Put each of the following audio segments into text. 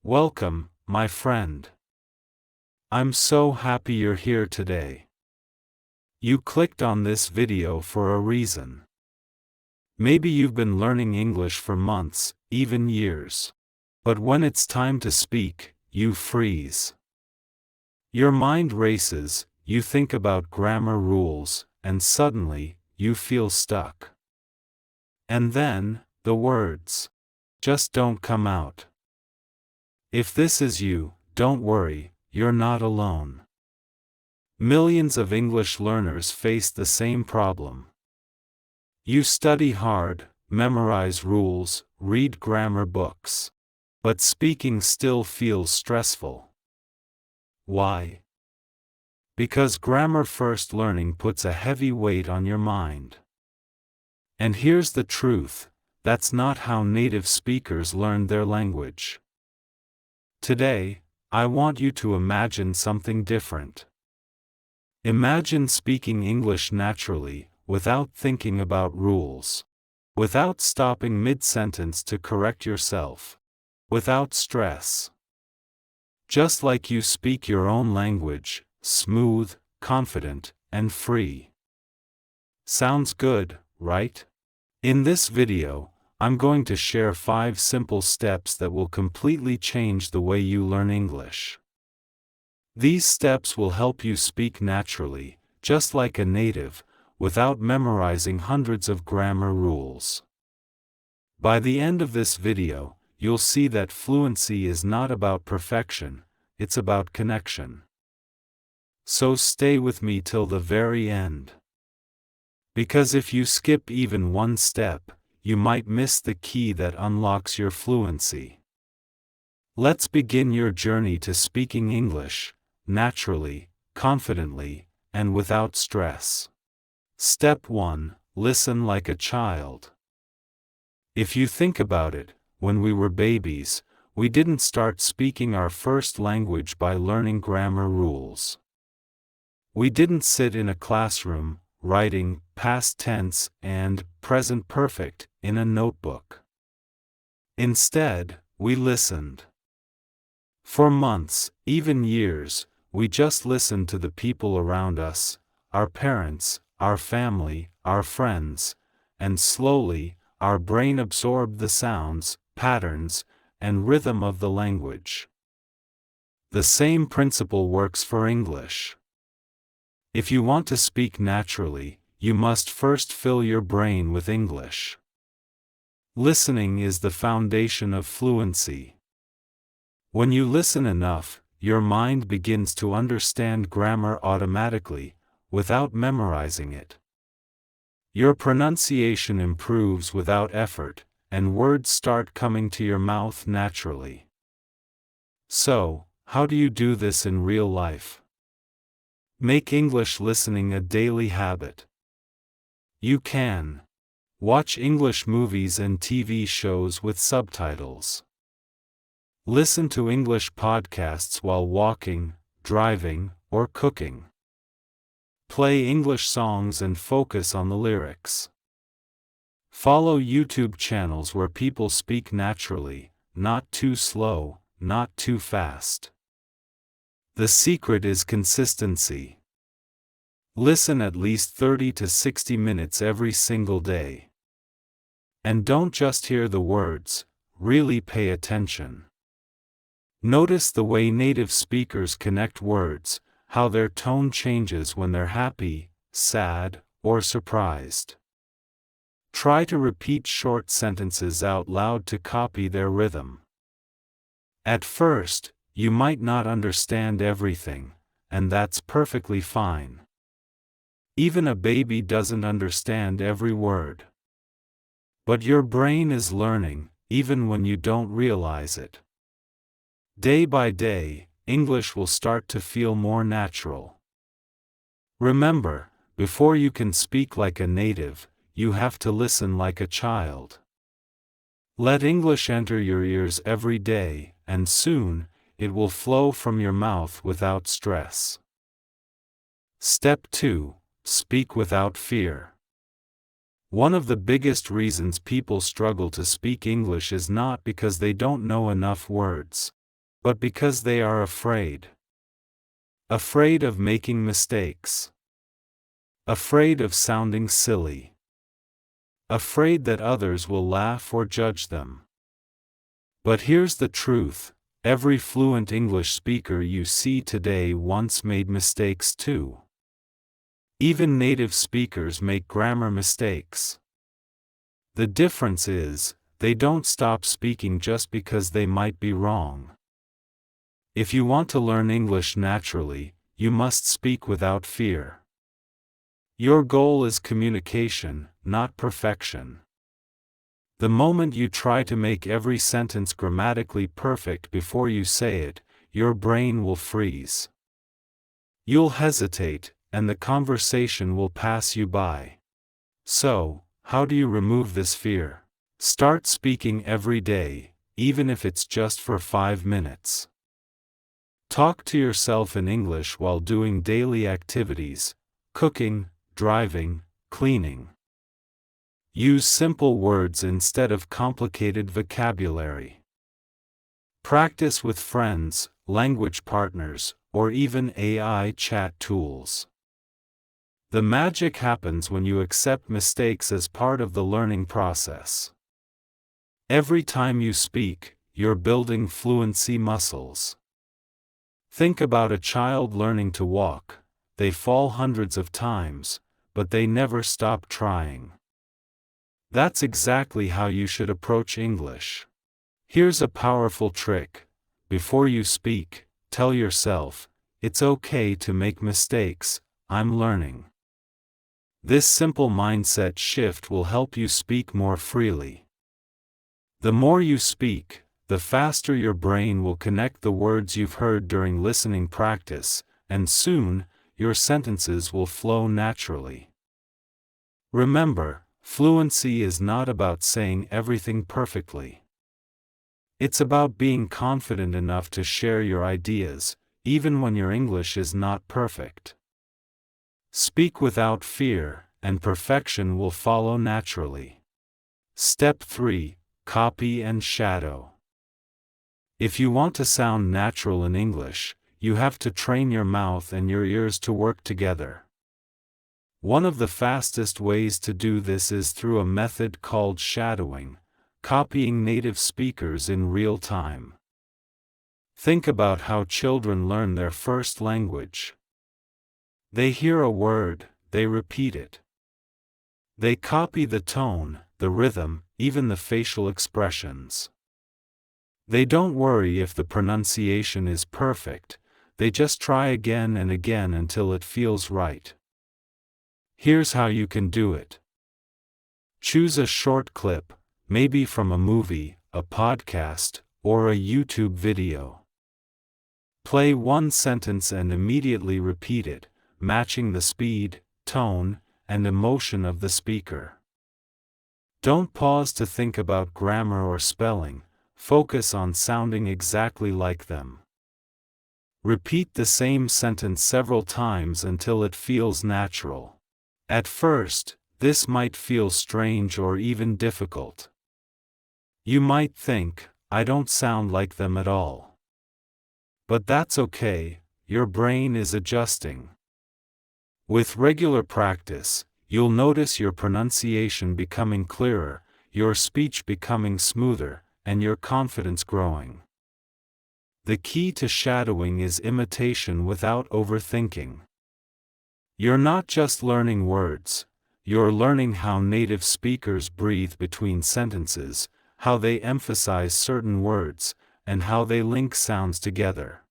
Welcome, my friend. I'm so happy you're here today. You clicked on this video for a reason. Maybe you've been learning English for months, even years. But when it's time to speak, you freeze. Your mind races, you think about grammar rules, and suddenly, you feel stuck. And then, the words just don't come out. If this is you, don't worry, you're not alone. Millions of English learners face the same problem. You study hard, memorize rules, read grammar books. But speaking still feels stressful. Why? Because grammar-first learning puts a heavy weight on your mind. And here's the truth, that's not how native speakers learn their language. Today, I want you to imagine something different. Imagine speaking English naturally, without thinking about rules. Without stopping mid-sentence to correct yourself. Without stress. Just like you speak your own language, smooth, confident, and free. Sounds good, right? In this video, I'm going to share 5 simple steps that will completely change the way you learn English. These steps will help you speak naturally, just like a native, without memorizing hundreds of grammar rules. By the end of this video, you'll see that fluency is not about perfection, it's about connection. So stay with me till the very end. Because if you skip even one step, you might miss the key that unlocks your fluency. Let's begin your journey to speaking English, naturally, confidently, and without stress. Step 1. Listen like a child. If you think about it, when we were babies, we didn't start speaking our first language by learning grammar rules. We didn't sit in a classroom, writing past tense and present perfect in a notebook. Instead, we listened. For months, even years, we just listened to the people around us, our parents, our family, our friends, and slowly, our brain absorbed the sounds, patterns, and rhythm of the language. The same principle works for English. If you want to speak naturally, you must first fill your brain with English. Listening is the foundation of fluency. When you listen enough, your mind begins to understand grammar automatically, without memorizing it. Your pronunciation improves without effort, and words start coming to your mouth naturally. So, how do you do this in real life? Make English listening a daily habit. You can watch English movies and TV shows with subtitles. Listen to English podcasts while walking, driving, or cooking. Play English songs and focus on the lyrics. Follow YouTube channels where people speak naturally, not too slow, not too fast. The secret is consistency. Listen at least 30 to 60 minutes every single day. And don't just hear the words, really pay attention. Notice the way native speakers connect words, how their tone changes when they're happy, sad, or surprised. Try to repeat short sentences out loud to copy their rhythm. At first, you might not understand everything, and that's perfectly fine. Even a baby doesn't understand every word. But your brain is learning, even when you don't realize it. Day by day, English will start to feel more natural. Remember, before you can speak like a native, you have to listen like a child. Let English enter your ears every day, and soon, it will flow from your mouth without stress. Step 2. Speak without fear. One of the biggest reasons people struggle to speak English is not because they don't know enough words. but because they are afraid. Afraid of making mistakes. Afraid of sounding silly. Afraid that others will laugh or judge them. But here's the truth, every fluent English speaker you see today once made mistakes too. Even native speakers make grammar mistakes. The difference is, they don't stop speaking just because they might be wrong. If you want to learn English naturally, you must speak without fear. Your goal is communication, not perfection. The moment you try to make every sentence grammatically perfect before you say it, your brain will freeze. You'll hesitate, and the conversation will pass you by. So, how do you remove this fear? Start speaking every day, even if it's just for 5 minutes. Talk to yourself in English while doing daily activities, cooking, driving, cleaning. Use simple words instead of complicated vocabulary. Practice with friends, language partners, or even AI chat tools. The magic happens when you accept mistakes as part of the learning process. Every time you speak, you're building fluency muscles. Think about a child learning to walk. They fall hundreds of times, but they never stop trying. That's exactly how you should approach English. Here's a powerful trick. Before you speak, tell yourself, it's okay to make mistakes, I'm learning. This simple mindset shift will help you speak more freely. The more you speak, the faster your brain will connect the words you've heard during listening practice, and soon, your sentences will flow naturally. Remember, fluency is not about saying everything perfectly. It's about being confident enough to share your ideas, even when your English is not perfect. Speak without fear, and perfection will follow naturally. Step 3. Copy and shadow. If you want to sound natural in English, you have to train your mouth and your ears to work together. One of the fastest ways to do this is through a method called shadowing, copying native speakers in real time. Think about how children learn their first language. They hear a word, they repeat it. They copy the tone, the rhythm, even the facial expressions. They don't worry if the pronunciation is perfect, they just try again and again until it feels right. Here's how you can do it. Choose a short clip, maybe from a movie, a podcast, or a YouTube video. Play one sentence and immediately repeat it, matching the speed, tone, and emotion of the speaker. Don't pause to think about grammar or spelling, focus on sounding exactly like them. Repeat the same sentence several times until it feels natural. At first, this might feel strange or even difficult. You might think, I don't sound like them at all. But that's okay, your brain is adjusting. With regular practice, you'll notice your pronunciation becoming clearer, your speech becoming smoother, and your confidence growing. The key to shadowing is imitation without overthinking. You're not just learning words, you're learning how native speakers breathe between sentences, how they emphasize certain words, and how they link sounds together.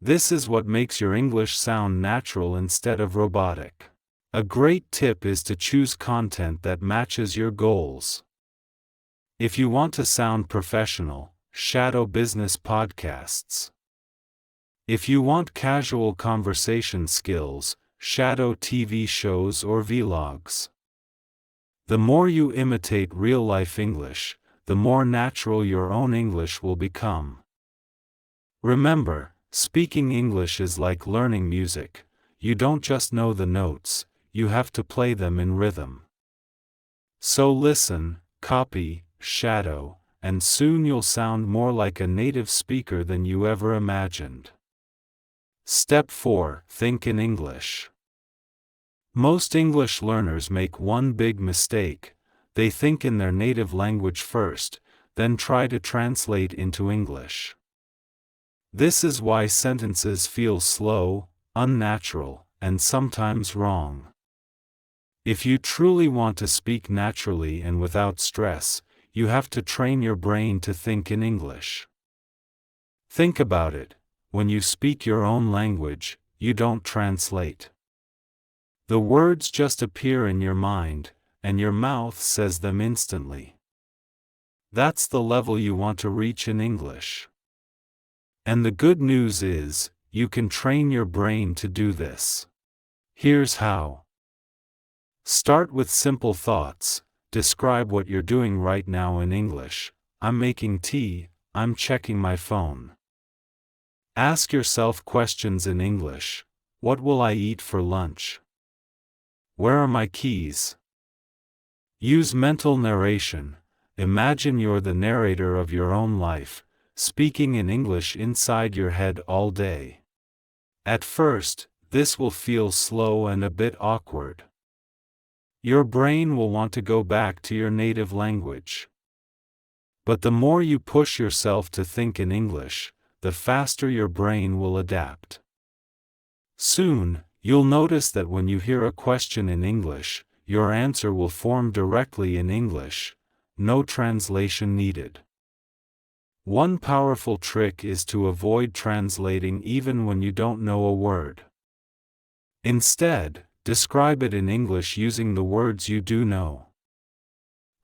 This is what makes your English sound natural instead of robotic. A great tip is to choose content that matches your goals. If you want to sound professional, shadow business podcasts. If you want casual conversation skills, shadow TV shows or vlogs. The more you imitate real-life English, the more natural your own English will become. Remember, speaking English is like learning music. You don't just know the notes, you have to play them in rhythm. So listen, copy, shadow, and soon you'll sound more like a native speaker than you ever imagined. Step 4. Think in English. Most English learners make one big mistake. They think in their native language first, then try to translate into English. This is why sentences feel slow, unnatural, and sometimes wrong. If you truly want to speak naturally and without stress, you have to train your brain to think in English. Think about it. When you speak your own language, you don't translate. The words just appear in your mind, and your mouth says them instantly. That's the level you want to reach in English. And the good news is, you can train your brain to do this. Here's how. Start with simple thoughts. Describe what you're doing right now in English. I'm making tea, I'm checking my phone. Ask yourself questions in English. What will I eat for lunch? Where are my keys? Use mental narration. Imagine you're the narrator of your own life, speaking in English inside your head all day. At first, this will feel slow and a bit awkward. Your brain will want to go back to your native language. But the more you push yourself to think in English, the faster your brain will adapt. Soon, you'll notice that when you hear a question in English, your answer will form directly in English, no translation needed. One powerful trick is to avoid translating even when you don't know a word. Instead, describe it in English using the words you do know.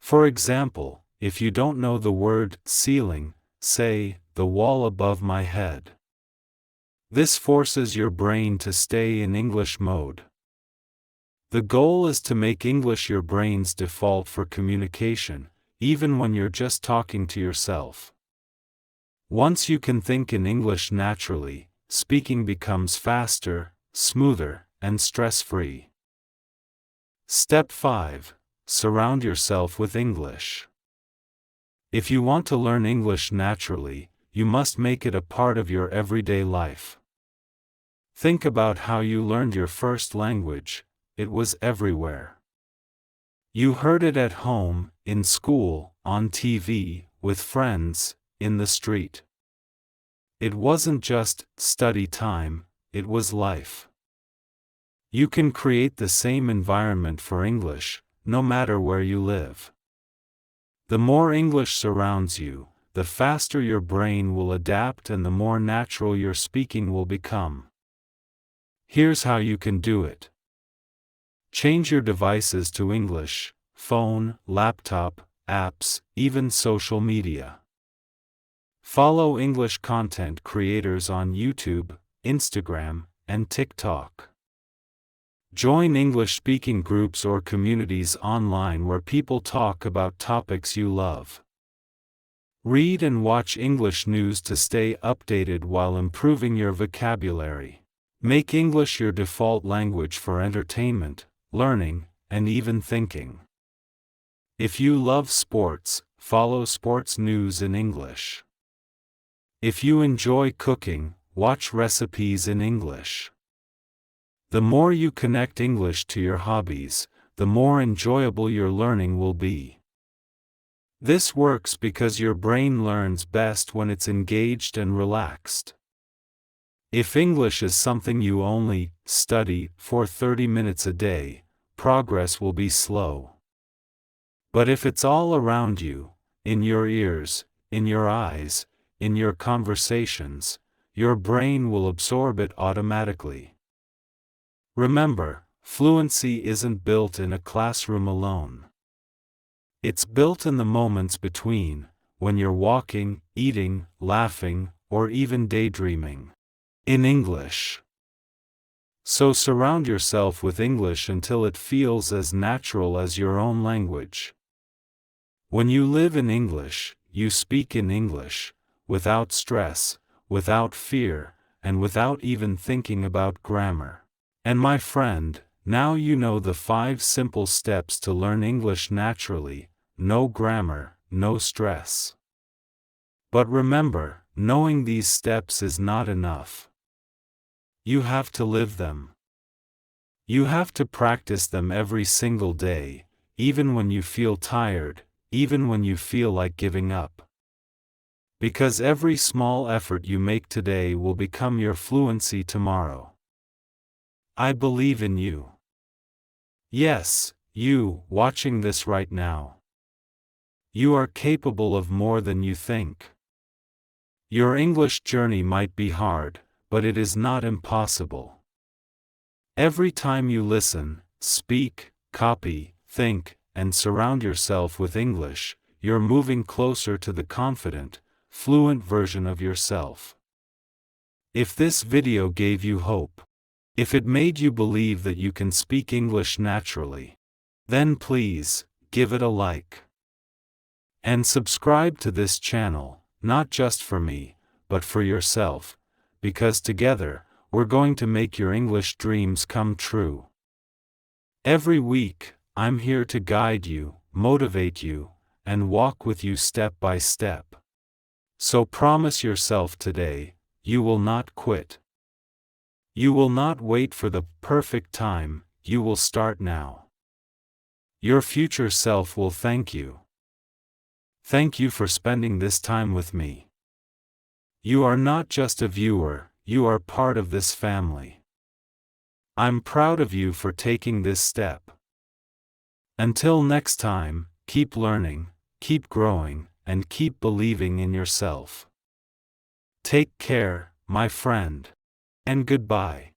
For example, if you don't know the word ceiling, say, the wall above my head. This forces your brain to stay in English mode. The goal is to make English your brain's default for communication, even when you're just talking to yourself. Once you can think in English naturally, speaking becomes faster, smoother, and stress-free. Step 5. Surround yourself with English. If you want to learn English naturally, you must make it a part of your everyday life. Think about how you learned your first language. It was everywhere. You heard it at home, in school, on TV, with friends, in the street. It wasn't just study time, it was life. You can create the same environment for English, no matter where you live. The more English surrounds you, the faster your brain will adapt and the more natural your speaking will become. Here's how you can do it. Change your devices to English: phone, laptop, apps, even social media. Follow English content creators on YouTube, Instagram, and TikTok. Join English-speaking groups or communities online where people talk about topics you love. Read and watch English news to stay updated while improving your vocabulary. Make English your default language for entertainment, learning, and even thinking. If you love sports, follow sports news in English. If you enjoy cooking, watch recipes in English. The more you connect English to your hobbies, the more enjoyable your learning will be. This works because your brain learns best when it's engaged and relaxed. If English is something you only study for 30 minutes a day, progress will be slow. But if it's all around you, in your ears, in your eyes, in your conversations, your brain will absorb it automatically. Remember, fluency isn't built in a classroom alone. It's built in the moments between, when you're walking, eating, laughing, or even daydreaming. In English. So surround yourself with English until it feels as natural as your own language. When you live in English, you speak in English, without stress, without fear, and without even thinking about grammar. And my friend, now you know the 5 simple steps to learn English naturally: no grammar, no stress. But remember, knowing these steps is not enough. You have to live them. You have to practice them every single day, even when you feel tired, even when you feel like giving up. Because every small effort you make today will become your fluency tomorrow. I believe in you. Yes, you, watching this right now. You are capable of more than you think. Your English journey might be hard, but it is not impossible. Every time you listen, speak, copy, think, and surround yourself with English, you're moving closer to the confident, fluent version of yourself. If this video gave you hope, if it made you believe that you can speak English naturally, then please, give it a like. And subscribe to this channel, not just for me, but for yourself, because together, we're going to make your English dreams come true. Every week, I'm here to guide you, motivate you, and walk with you step by step. So promise yourself today, you will not quit. You will not wait for the perfect time, you will start now. Your future self will thank you. Thank you for spending this time with me. You are not just a viewer, you are part of this family. I'm proud of you for taking this step. Until next time, keep learning, keep growing, and keep believing in yourself. Take care, my friend. And goodbye.